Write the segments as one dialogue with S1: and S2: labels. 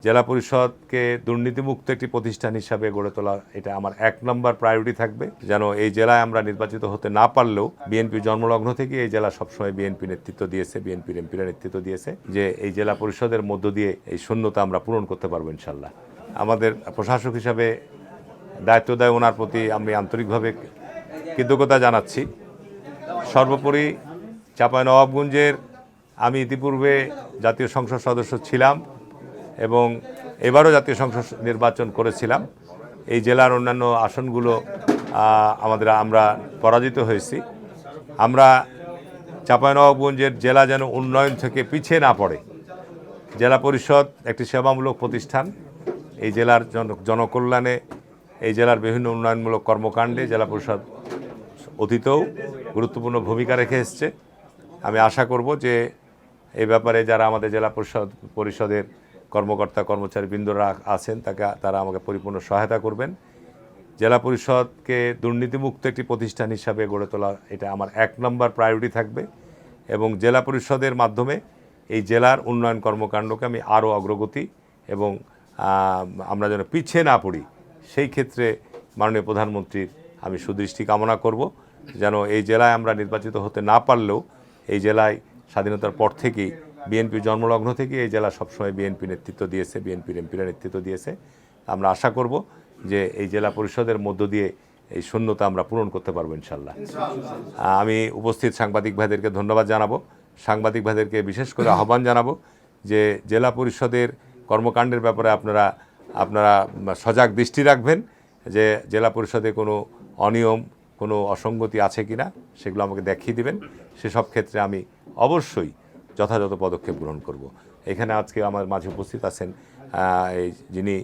S1: জেলা পরিষদকে দুর্নীতিমুক্ত একটি প্রতিষ্ঠান হিসাবে গড়ে তোলা এটা আমার ১ নম্বর প্রায়োরিটি থাকবে। যেন এই জেলায় আমরা নির্বাচিত হতে না পারলেও বিএনপি জন্মলগ্ন থেকে এই জেলা সবসময় বিএনপি নেতৃত্ব দিয়েছে, বিএনপির এমপিরা নেতৃত্ব দিয়েছে যে এই জেলা পরিষদের মধ্য দিয়ে এই শূন্যতা আমরা পূরণ করতে পারবো ইনশাল্লাহ। আমাদের প্রশাসক হিসাবে দায়িত্ব দেয় ওনার প্রতি আমি আন্তরিকভাবে কৃতজ্ঞতা জানাচ্ছি। সর্বোপরি চাঁপাইনবাবগঞ্জের আমি ইতিপূর্বে জাতীয় সংসদ সদস্য ছিলাম এবং এবারও জাতীয় সংসদ নির্বাচন করেছিলাম। এই জেলার অন্যান্য আসনগুলো আমরা পরাজিত হয়েছি। আমরা চাঁপাইনবাবগঞ্জের জেলা যেন উন্নয়ন থেকে পিছিয়ে না পড়ে। জেলা পরিষদ একটি সেবামূলক প্রতিষ্ঠান। এই জেলার জনকল্যাণে এই জেলার বিভিন্ন উন্নয়নমূলক কর্মকাণ্ডে জেলা পরিষদ অতীতেও গুরুত্বপূর্ণ ভূমিকা রেখে এসছে। আমি আশা করব যে এই ব্যাপারে যারা আমাদের জেলা পরিষদের কর্মকর্তা কর্মচারীবৃন্দরা আছেন তারা আমাকে পরিপূর্ণ সহায়তা করবেন। জেলা পরিষদকে দুর্নীতিমুক্ত একটি প্রতিষ্ঠান হিসাবে গড়ে তোলা এটা আমার ১ নম্বর প্রায়োরিটি থাকবে এবং জেলা পরিষদের মাধ্যমে এই জেলার উন্নয়ন কর্মকাণ্ডকে আমি আরও অগ্রগতি এবং আমরা যেন পিছিয়ে না পড়ি সেই ক্ষেত্রে মাননীয় প্রধানমন্ত্রীর আমি সুদৃষ্টি কামনা করব। যেন এই জেলায় আমরা নির্বাচিত হতে না পারলেও এই জেলায় স্বাধীনতার পর থেকেই বিএনপি জন্মলগ্ন থেকে এই জেলা সবসময় বিএনপি নেতৃত্ব দিয়েছে, বিএনপির এমপিরা নেতৃত্ব দিয়েছে। আমরা আশা করব যে এই জেলা পরিষদের মধ্য দিয়ে এই শূন্যতা আমরা পূরণ করতে পারবো ইনশাল্লাহ। আমি উপস্থিত সাংবাদিক ভাইদেরকে ধন্যবাদ জানাবো। সাংবাদিক ভাইদেরকে বিশেষ করে আহ্বান জানাবো যে জেলা পরিষদের কর্মকাণ্ডের ব্যাপারে আপনারা সজাগ দৃষ্টি রাখবেন যে জেলা পরিষদে কোনো অনিয়ম কোনো অসঙ্গতি আছে কিনা সেগুলো আমাকে দেখিয়ে দিবেন। সেসব ক্ষেত্রে আমি অবশ্যই যথাযথ পদক্ষেপ গ্রহণ করব। এখানে আজকে আমার মাঝে উপস্থিত আছেন যিনি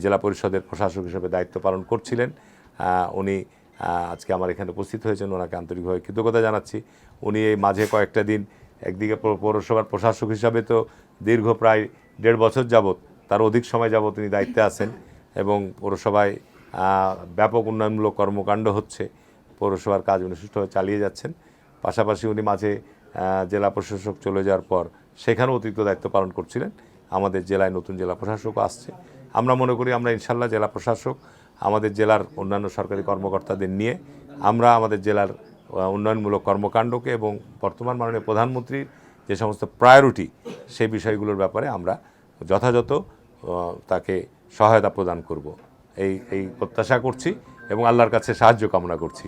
S1: জেলা পরিষদের প্রশাসক হিসেবে দায়িত্ব পালন করছিলেন। উনি আজকে আমার এখানে উপস্থিত হয়েছেন, ওনাকে আন্তরিকভাবে কৃতজ্ঞতা জানাচ্ছি। উনি এই মাঝে কয়েকটা দিন একদিকে পৌরসভার প্রশাসক হিসাবে তো দীর্ঘ প্রায় ১.৫ বছর যাবৎ তার অধিক সময় যাবৎ তিনি দায়িত্বে আছেন এবং পৌরসভায় ব্যাপক উন্নয়নমূলক কর্মকাণ্ড হচ্ছে। পৌরসভার কাজ উনি সুষ্ঠুভাবে চালিয়ে যাচ্ছেন। পাশাপাশি উনি মাঝে জেলা প্রশাসক চলে যাওয়ার পর সেখানেও অতিরিক্ত দায়িত্ব পালন করছিলেন। আমাদের জেলায় নতুন জেলা প্রশাসকও আসছে। আমরা মনে করি আমরা ইনশাল্লাহ জেলা প্রশাসক আমাদের জেলার অন্যান্য সরকারি কর্মকর্তাদের নিয়ে আমরা আমাদের জেলার উন্নয়নমূলক কর্মকাণ্ডকে এবং বর্তমান মাননীয় প্রধানমন্ত্রীর যে সমস্ত প্রায়োরিটি সেই বিষয়গুলোর ব্যাপারে আমরা যথাযথ তাকে সহায়তা প্রদান করব এই প্রত্যাশা করছি এবং আল্লাহর কাছে সাহায্য কামনা করছি।